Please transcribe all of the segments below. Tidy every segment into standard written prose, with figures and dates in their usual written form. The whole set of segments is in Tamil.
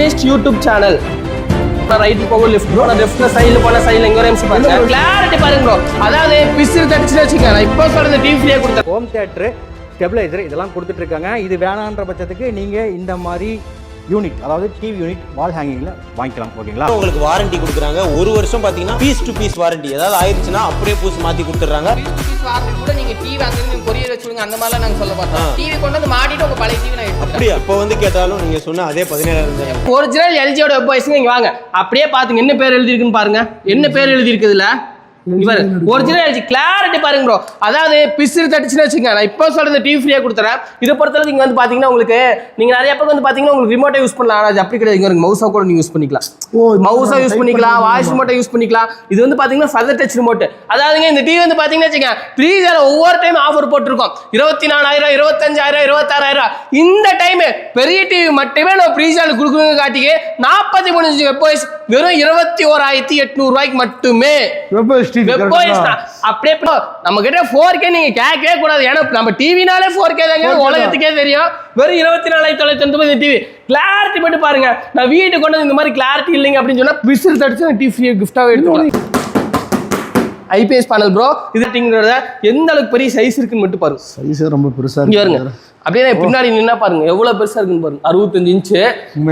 Best YouTube channel. ரைட் போக லெஃப்ட் போன லெஃப்ட்ல சைடுல போன சைடுல எங்க ஒரு எம்சி பாருங்க. கிளாரிட்டி பாருங்க ப்ரோ. அதாவது பிசிறு தடிச்சுன்னு வச்சுக்கோங்க. நான் இப்போ சொல்றது டிவி ஃப்ரீயா கொடுத்தேன். ஹோம் தியேட்டர் ஸ்டெபிளைசர் இதெல்லாம் கொடுத்துட்டு இருக்காங்க. இது வேணான்ற பட்சத்துக்கு நீங்க இந்த மாதிரி யூனிட், அதாவது டிவி யூனிட் வால் ஹேங்கிங்ல வாங்கிக்கலாம். ஓகேங்களா? உங்களுக்கு வாரண்டி கொடுக்குறாங்க. ஒரு வருஷம் பாத்தீங்கன்னா பீஸ் டு பீஸ் வாரண்டி. ஏதாவது ஆயிடுச்சுன்னா அப்படியே பூசி மாத்தி கொடுத்துறாங்க. பீஸ் வாரண்டி கூட நீங்க டிவி வாங்குறது கொரியர் வச்சுடுங்க அந்த மாதிரிலாம் நாங்க சொல்ல மாட்டோம். டிவி கொண்டு வந்து மாட்டிட்டு உங்க பழைய டிவி நான் அப்படியே இப்போ வந்து கேட்டாலும் நீங்க சொன்ன அதே 17,000 ஒரிஜினல் எல்ஜியோட வெப் வாய்ஸ்ங்க இங்க வாங்க. அப்படியே பாத்துங்க என்ன பேர் எழுதி இருக்குன்னு பாருங்க. என்ன பேர் எழுதி இருக்குதுல இவர் ஒரிஜினல் எல்ஜி. கிளாரிட்டி பாருங்க ப்ரோ. அதாவது பிசிறு தடிச்சுன்னு வச்சுக்கோங்க. நான் இப்போ சொல்றது டிவி ஃப்ரீயா கொடுத்துறேன். இதை பொறுத்தளவுக்கு இங்க வந்து பாத்தீங்கன்னா உங்களுக்கு நீங்க நிறைய பேருக்கு வந்து பாத்தீங்கன்னா உங்களுக்கு ரிமோட்டை யூஸ் பண்ணலாம். அது அப்படி கிடையாது. இங்க மவுஸா கூட நீங்க யூஸ் பண்ணிக்கலாம். மவுஸா யூஸ் பண்ணிக்கலாம், வாய்ஸ் ரிமோட்டை யூஸ் பண்ணிக்கலாம். இது வந்து பாத்தீங்கன்னா ஃபெதர் டச் ரிமோட். அதாவதுங்க இந்த டிவி வந்து பாத்தீங்கன்னா வச்சுக்கோங்க ப்ரீஜால ஒவ்வொரு டைம் ஆஃபர் போட்டிருக்கோம். 24,000, 25,000, 26,000. இந்த டைம் பெரிய டிவி மட்டுமே நம்ம ப்ரீஜால கொடுக்குறோங்க. காட்டிக்கு 43 வெப் வாய்ஸ் வெறும் 21,800 ரூபாய்க்கு மட்டுமே. அப்படியே நம்ம கிட்ட 4K நீங்க கேட்கவே கூடாது. ஏன்னா நம்ம டிவினாலே 4K தாங்க உலகத்துக்கே தெரியும். வெறும் 24,990 டிவி. கிளாரிட்டி மட்டும் பாருங்க. நான் வீட்டுக்கு கொண்டு இந்த மாதிரி கிளாரிட்டி இல்லைங்க அப்படின்னு சொன்னா பிசிறு தடிச்சு டிவி ஃப்ரீ கிஃப்டாவே எடுத்துக்கலாம். IPS panel bro. இது எந்த அளவுக்கு பெரிய சைஸ் இருக்குன்னு மட்டும் பாருங்க. சைஸ் ரொம்ப பெருசா இருக்கு பாருங்க. அப்படியே பின்னாடி நின்னா பாருங்க எவ்வளவு பெருசா இருக்குன்னு பாருங்க. 65 இன்ச்சு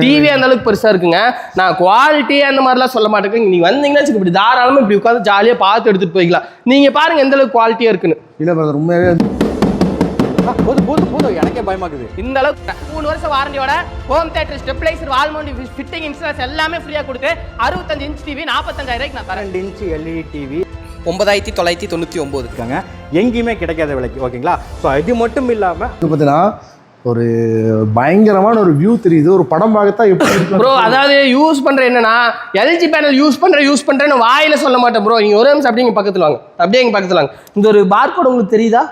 டிவி அந்த அளவுக்கு பெருசா இருக்குங்க. நான் குவாலிட்டி அந்த மாதிரிலாம் சொல்ல மாட்டேங்க. நீங்க வந்தீங்கன்னா இப்படி தாராளமா இப்படி உட்காந்து ஜாலியா பார்த்து எடுத்துட்டு போய்க்கலாம். நீங்க பாருங்க எந்த அளவுக்கு குவாலிட்டியா இருக்குன்னு. இல்ல பிரதர் உண்மையாவே போதும் எனக்கே பயமாக்குது. இந்த அளவுக்கு 3 வருஷம் வாரண்டியோட home theatre stabiliser wall mount fitting installs எல்லாமே ஃப்ரீயா கொடுத்து 65 இன்ச் டிவி 45,000 நான் தரேன். 2 இன்ச் எல்இடி டிவி 9,999 இருக்காங்க. எங்கேயுமே கிடைக்காத விலைக்கு. ஓகேங்களா? ஸோ இது மட்டும் இல்லாமல் பார்த்தீங்கன்னா ஒரு பயங்கரமான ஒரு வியூ தெரியுது. ஒரு படம் பார்க்கத்தான் எப்படி இருக்கு ப்ரோ. அதாவது யூஸ் பண்ற என்னன்னா எல்ஜி பேனல் யூஸ் பண்றேன்னு வாயில சொல்ல மாட்டேன் ப்ரோ. நீங்க ஒரு நிமிஷம் அப்படியே பக்கத்துல வாங்க. அப்படியே எங்க பக்கத்துல வாங்க. இந்த ஒரு பார்கோட் உங்களுக்கு தெரியுதா?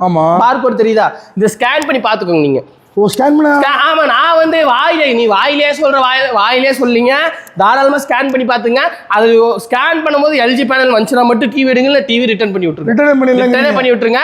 ஆமா, பார்கோட் தெரியுதா? இதை ஸ்கேன் பண்ணி பாத்துக்கோங்க நீங்க. ஓ ஸ்கேன் பண்ண. ஆமா, நான் வந்து வாயிலே சொல்ற வாயிலே சொல்லிங்க. தாராளமா ஸ்கேன் பண்ணி பாத்துங்க. அது ஸ்கேன் பண்ணும்போது எல்ஜி பேனல் வந்துச்சுன்னா மட்டும் டிவி எடுங்க, இல்ல டிவி ரிட்டர்ன் பண்ணி விட்டுருங்க. ரிட்டர்ன் பண்ணி விட்டுருங்க.